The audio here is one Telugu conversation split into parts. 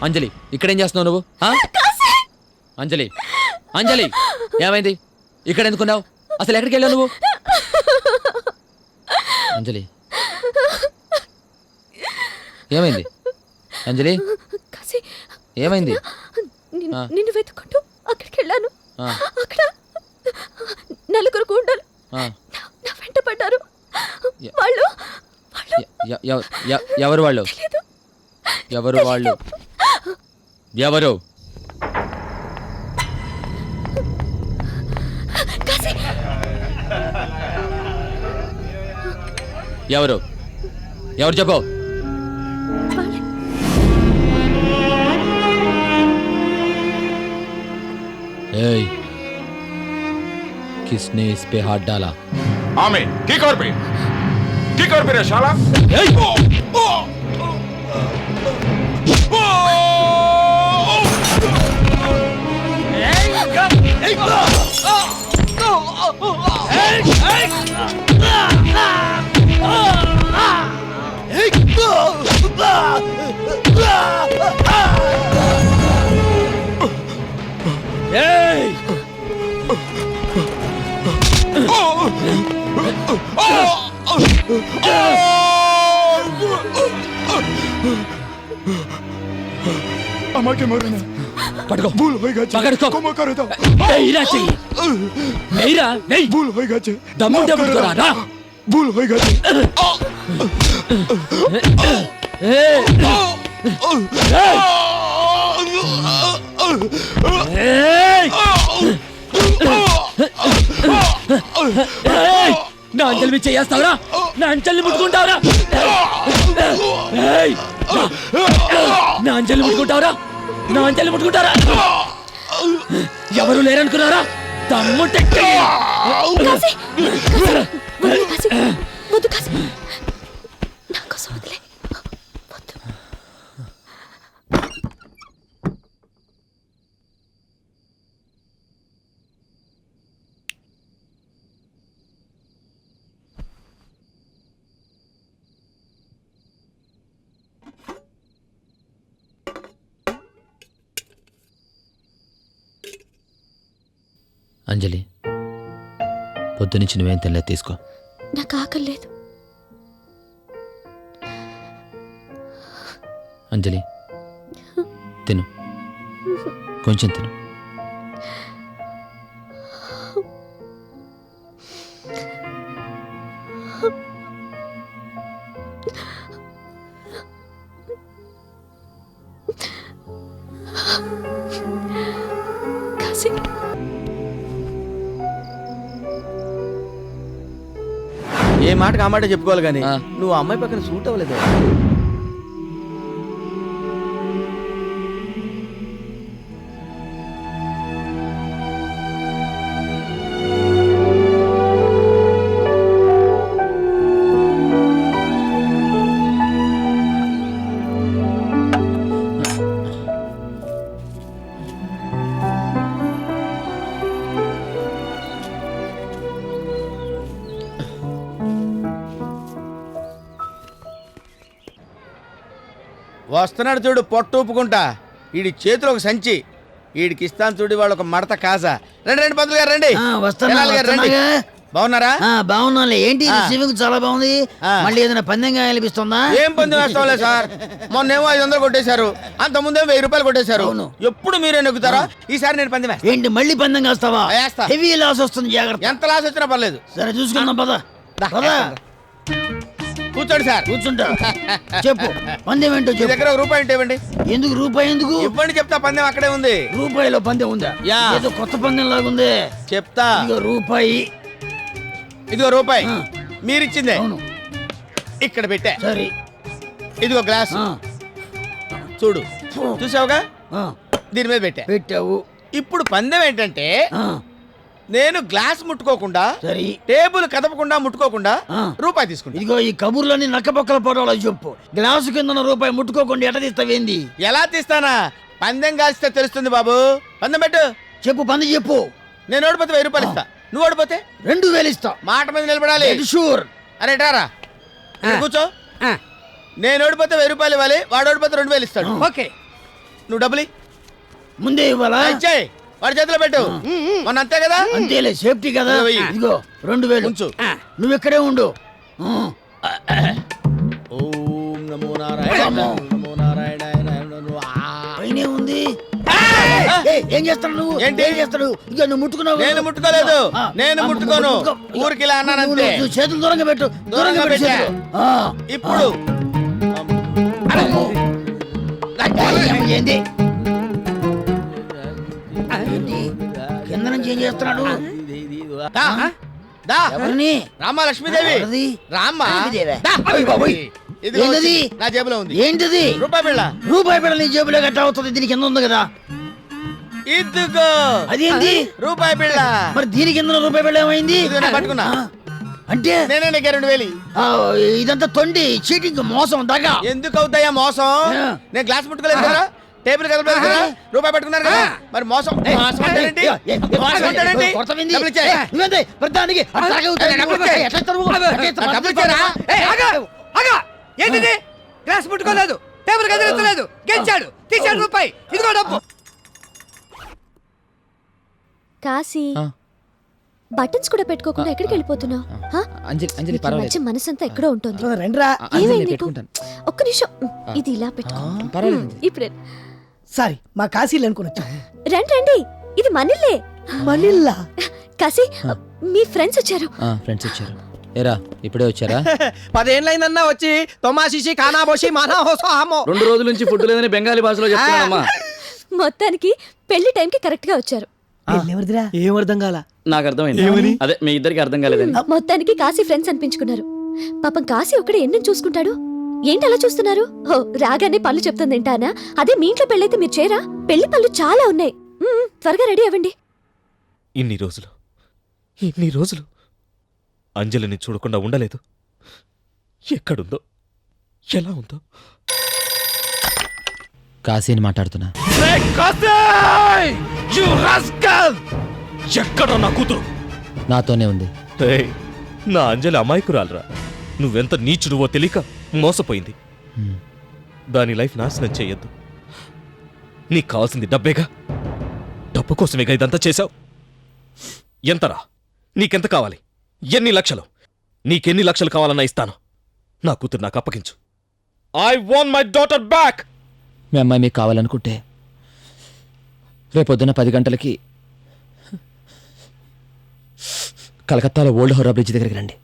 అంజలి ఇక్కడేం చేస్తున్నావు నువ్వు? అంజలి అంజలి ఏమైంది? ఇక్కడ ఎందుకున్నావు? అసలు ఎక్కడికి వెళ్ళావు నువ్వు? అంజలి ఏమైంది? అంజలి ఏమైంది? నిన్ను వెతుక్కుంటూ అక్కడికి వెళ్ళాను. అక్కడ నలుగురు గుండెలు నా వెంట పడ్డారు. వాళ్ళు ఎవరు వాళ్ళు? ఎవరు వాళ్ళు? ఎవరు? ఎవరు? ఎవరు చెప్పు. ఏయ్, किसने इस पे हाथ डाला? आमिर, किक और पे रे शाला। अम्मा के मरना पटको भूल होएगा पकड़ को क्षमा कर दो मेरा चाहिए मेरा नहीं भूल होएगा दम दम करा ना भूल होएगा నా అంజలి మీద చేస్తావురా? నా అంజలిని ముట్టుకుంటావురా? నా అంజలిని ముట్టుకుంటావురా? నా అంజలిని ముట్టుకుంటారా? ఎవరు లేరనుకున్నారా? తమ్ముంటే అంజలి, పొద్దునుంచి నువ్వేం తినలేదు, తీసుకో. నాకు ఆకలి లేదు. అంజలి తిను, కొంచెం తిను. ఏ మాటకు ఆ మాట చెప్పుకోవాలి కానీ నువ్వు ఆ అమ్మాయి పక్కన సూట్ అవ్వలేదు. వస్తున్నాడు చూడు, పొట్టు ఊపుకుంటా. వీడి చేతిలో ఒక సంచి, వీడికి ఇస్తాను చూడు వాళ్ళు ఒక మడత కాజా. రండి రండి పంతులు గారు రండి. రండి. బాగున్నారా? బాగున్నాలే. ఏంటి స్విమ్మింగ్ చాలా బాగుంది. మళ్ళీ ఏదైనా పందెంగా అనిపిస్తుందా? ఏం పందెం వేస్తాంలే సార్. మొన్నేమో 500 కొట్టేశారు, అంత ముందేమో 1000 రూపాయలు కొట్టేశారు. ఎప్పుడు మీరే నెగ్గుతారా? ఈసారి నేను పందెం వేస్తా. ఏంటి మళ్ళీ పందెం వేస్తావా? వేస్తా. హెవీ లాస్ వస్తుంది, జాగ్రత్త. ఎంత లాస్ వచ్చినా పర్లేదు. సరే చూసుకుందాం, పద. కూర్చోండి సార్. కూర్చుంటా. చెప్పు పందెం ఏంటో చెప్పు. దగ్గర ₹1 ఉంటే ఇవ్వండి. ఎందుకు రూపాయి? ఎందుకు ఇవ్వండి, చెప్తా. పందెం అక్కడే ఉంది. రూపాయిలో పందెం ఉందా? ఏదో కొత్త పందెం లాగుంది. చెప్తా. రూపాయి. ఇదిగో రూపాయి మీరిచ్చిందే, ఇక్కడ పెట్టా. సరే ఇదిగో గ్లాస్ చూడు, చూసావుగా? దీని మీద పెట్టావు. ఇప్పుడు పందెం ఏంటంటే నేను గ్లాస్ ముట్టుకోకుండా, టేబుల్ కదపకుండా ముట్టుకోకుండా రూపాయి తీసుకుంటా. ఇదిగో ఈ కబుర్లని నక్కపక్కల పోవడం చెప్పు. గ్లాసు కింద రూపాయి ముట్టుకోకుండా ఎట తీస్తావేంది? ఎలా తీస్తానా? పందెం కాల్స్తే తెలుస్తుంది బాబు. పందెం పెట్టు. చెప్పు, పందెం చెప్పు. నేను ఓడిపోతే 1000 రూపాయలు ఇస్తా, నువ్వు ఓడిపోతే 2000 ఇస్తా. మాట మీద నిలబడాలి. షూర్. అరే టారా కూర్చో. నేను ఓడిపోతే 1000 రూపాయలు ఇవ్వాలి, వాడు ఓడిపోతే 2000 ఇస్తాడు. ఓకే. నువ్వు డబ్బులు ముందే ఇవ్వాలా ఇచ్చేయి, వాడి చేతిలో పెట్టు. మొన్న అంతే కదా. అంతేలే సేఫ్టీ కదా. ఇదిగో వెయ్యి. ఇదిగో 2000 ఉంచు. నువ్వు ఇక్కడే ఉండు. ఓం నమో నారాయణ నమో నారాయణ పైనే ఉంది. ఏం చేస్తాడు నువ్వు? ఏంటి? ఏం చేస్తాడు? ఇక నువ్వు ముట్టుకున్నావు. నేను ముట్టుకోలేదు. ఆ, నేను ఆ, ముట్టుకోను. ముట్టుకో. ఊరికి ఇలా అన్నానంతే. నువ్వు చేతులు దూరంగా పెట్టు. దూరంగా పెట్టు పెట్టా. చేతులు. ఆ. ఇప్పుడు అమ్మో. ఏంది? ఏంది? కింద నుంచి ఏం చేస్తున్నాడు? దా, దా. ఎవరిని? రామ్మా లక్ష్మీదేవి. ఎవరిది? రామ్మా. లక్ష్మీదేవా? దా. అయ్ బాబోయ్. ఇదిగో ఏంటది? వచ్చింది. నా జేబులో ఉంది. ఏంటిది? రూపాయి బిళ్ళ. రూపాయి బిళ్ళ నీ జేబులో గట్ట అవుతుంది. దీని కింద ఉంది కదా. ఇదిగో అదేంటి? రూపాయి బిళ్ళ. మరి దీని కింద రూపాయి బిళ్ళ ఏమైంది? ఇదిగో నేను పట్టుకున్నా. ఆ, అంటే నేనే నీకు 2000. ఆ, ఇదంతా తొండి చీటింగ్ మోసం దగ్గర. ఎందుకు అవుతాయా మోసం? ఆ. నేను గ్లాస్ ముట్టుకోలేదు కదా, టేబుల్ కదపలేదు కదా, రూపాయి పట్టుకున్నారు కదా, మరి మోసం మోసం అంటారేంటి? మోసం అంటారేంటి? డబ్బులు ఇచ్చేయ్. డబ్బులు ఇచ్చారా? ఏంటిది? గ్లాస్ ముట్టుకోలేదు, టేబుల్ కదిలించలేదు, గెలిచాడు, తీసాడు రూపాయి, ఇదిగో డబ్బు. కాశీ ఆ. బటన్స్ కూడా పెట్టుకోకుండా ఎక్కడికి వెళ్ళిపోతున్నావు? అంజలి అంజలి మధ్య పర్వాలేదు. మనసంతా ఎక్కడో ఉంటుంది. రండిరా. అంజలి ఏమైంది నేను నీకు? పెట్టుకుంటాను. ఒక్క నిమిషం ఇది ఇలా పెట్టుకో. పర్వాలేదు అంజలి. ఇప్పుడే సారీ మా కాశీలు అనుకుని రండి రండి, ఇది మనిల్లే. మనిల్లా. కాశీ మీ ఫ్రెండ్స్ వచ్చారు. ఫ్రెండ్స్ వచ్చారు. ఏరా ఇప్పుడే వచ్చారా? 10 ఏళ్ళైందన్నా వచ్చి తొమాషిషి కానాబోషి మానా హోసో హామో. 2 రోజుల నుంచి ఫుడ్ లేదని బెంగాలీ భాషలో చెప్తున్నానమ్మా. మొత్తానికి పెళ్లి టైంకి కరెక్ట్ గా వచ్చారు. ఎవరిదిరా? ఏం అర్థం కాల. నాకు అర్థమైంది. అదే మీ ఇద్దరికి అర్థం కాలేదని. మొత్తానికి కాశీ ఫ్రెండ్స్ అనిపించుకున్నారు. పాపం కాశీ ఒక్కడే ఎన్ని చూసుకుంటాడు. ఏంటి అలా చూస్తున్నారు? ఓ రాగానే పళ్ళు చెప్తుంది ఏంటానా? అదే మీ ఇంట్లో పెళ్ళైతే మీరు చేరా? పెళ్లి పళ్ళు చాలా ఉన్నాయి. త్వరగా రెడీ అవ్వండి. ఇన్ని రోజులు అంజలిని చూడకుండా ఉండలేదు. ఎక్కడుందో, ఎలా ఉందో. కాశీని మాట్లాడుతున్నా. ఎక్కడ నా కూతురు? నాతోనే ఉంది. ఏయ్, నా అంజలి అమాయకురాలరా. నువ్వెంత నీచుడువో తెలియక మోసపోయింది. దాని లైఫ్ నాశనం చెయ్యొద్దు. నీకు కావాల్సింది డబ్బేగా. డబ్బు కోసమేగా ఇదంతా చేశావు. ఎంతరా? నీకెంత కావాలి? ఎన్ని లక్షలు? నీకెన్ని లక్షలు కావాలన్నా ఇస్తాను. నా కూతురు నాకు అప్పగించు. I want my daughter back. మీ అమ్మాయి మీకు కావాలనుకుంటే రేపొద్దున 10 గంటలకి కలకత్తాలో ఓల్డ్ హౌరా బ్రిడ్జ్ దగ్గరికి రండి.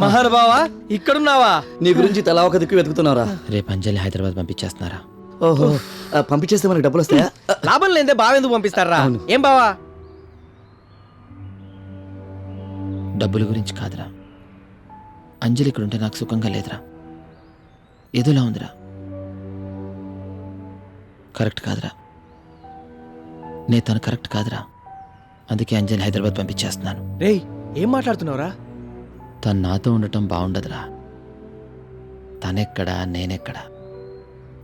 మహానుభావా, ఇక్కడున్నావా? నీ గురించి తలా ఒక దిక్కు వెతుకుతున్నారా? రేపు అంజలి హైదరాబాద్ పంపించేస్తున్నారా? ఓహో, పంపించేస్తే మనకి డబ్బులు వస్తాయా? లాభం లేదే బావెందుకు పంపిస్తారా? ఏం బావా? డబ్బుల గురించి కాదురా. అంజలి ఇక్కడ ఉంటే నాకు సుఖంగా లేదురా. ఏదోలా ఉందిరా. కరెక్ట్ కాదురా. తను కరెక్ట్ కాదురా. అందుకే అంజలి హైదరాబాద్ పంపించేస్తున్నాను. రేయ్, ఏం మాట్లాడుతున్నావురా? తను నాతో ఉండటం బాగుండదురా. తనెక్కడా నేనెక్కడా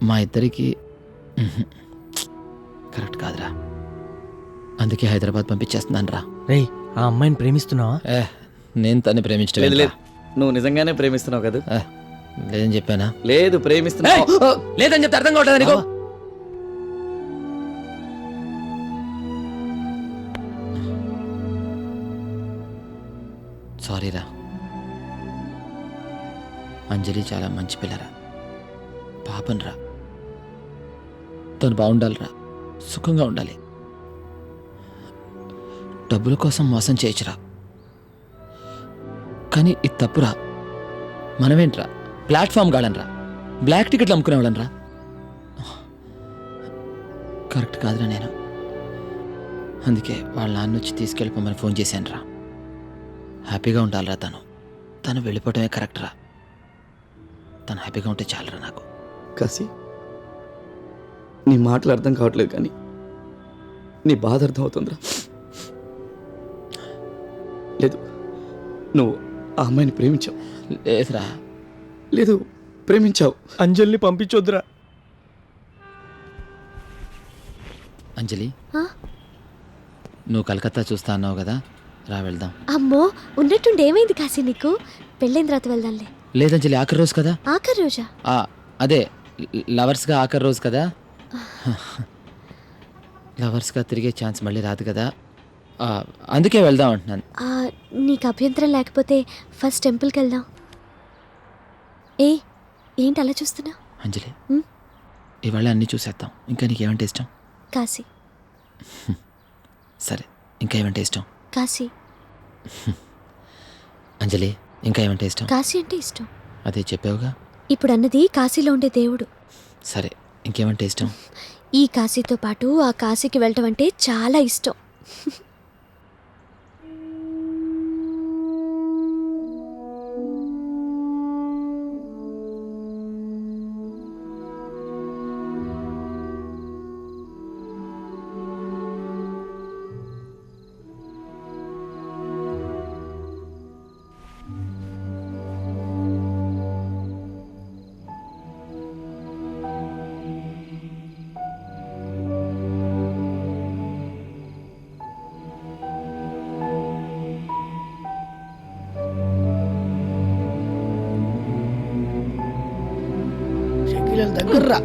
మా ఇద్దరికి కరెక్ట్ కాదురా. అందుకే హైదరాబాద్ పంపించేస్తున్నాను రా. రేయ్, ఆ అమ్మాయిని ప్రేమిస్తున్నావా? నేను తన్ని ప్రేమించడం లేదు ఏంట్రా? లేదు, నువ్వు నిజంగానే ప్రేమిస్తున్నావు కదా? లేదని చెప్పానా? లేదు, ప్రేమిస్తున్నావు. లేదని చెప్తే అర్థం కావట్లేదా నీకు? సారీరా. అంజలి చాలా మంచి పిల్లరా. పాపనరా. తను బాగుండాలిరా. సుఖంగా ఉండాలి. డబ్బుల కోసం మోసం చేయొచ్చురా. కానీ ఇది తప్పురా. మనమేంట్రా ప్లాట్ఫామ్ గాడనరా. బ్లాక్ టికెట్లు అమ్ముకునేవాళ్ళనరా. కరెక్ట్ కాదురా నేను. అందుకే వాళ్ళ నాన్న వచ్చి తీసుకెళ్ళిపోమని ఫోన్ చేశాను రా. హ్యాపీగా ఉండాలిరా తను. తను వెళ్ళిపోవటమే కరెక్ట్ రా. తను హ్యాపీగా ఉంటే చాలరా నాకు. కాశీ, నీ మాటలు అర్థం కావట్లేదు కానీ నీ బాధ అర్థం అవుతుందిరా. లేదు, నువ్వు ఆ అమ్మాయిని ప్రేమించావు. లేదురా. లేదు, ప్రేమించావు. అంజలిని పంపించొద్దురా. అంజలి, ఆ? నువ్వు కలకత్తా చూస్తా అన్నావు కదా, రా వెళ్దాం. అమ్మో ఉన్నట్టుండి ఏమైంది కాశీ నీకు? పెళ్ళైన తర్వాత వెళ్దాంలే. లేదంజలి, ఆఖరి రోజు కదా. ఆఖరి రోజా? ఆ, అదే లవర్స్గా ఆఖరి రోజు కదా. లవర్స్గా తిరిగే ఛాన్స్ మళ్ళీ రాదు కదా. అందుకే వెళ్దాం అంటున్నాను. నీకు అభ్యంతరం లేకపోతే ఫస్ట్ టెంపుల్కి వెళ్దాం. ఏంటి అలా చూస్తున్నా? అంజలి, ఉమ్? ఇవాళ అన్నీ చూసేద్దాం. ఇంకా నీకేమంటే ఇష్టం? కాశీ. సరే, ఇంకా ఏమంటే ఇష్టం? కాశీ. అంజలి, ఇంకా ఏమంటే ఇష్టం? కాశీ అంటే ఇష్టం. అదే చెప్పావుగా. ఇప్పుడు అన్నది కాశీలో ఉండే దేవుడు. సరే, ఇంకేమంటే ఇష్టం? ఈ కాశీతో పాటు ఆ కాశీకి వెళ్ళటం అంటే చాలా ఇష్టం. షకీల్ దగ్గర్రా.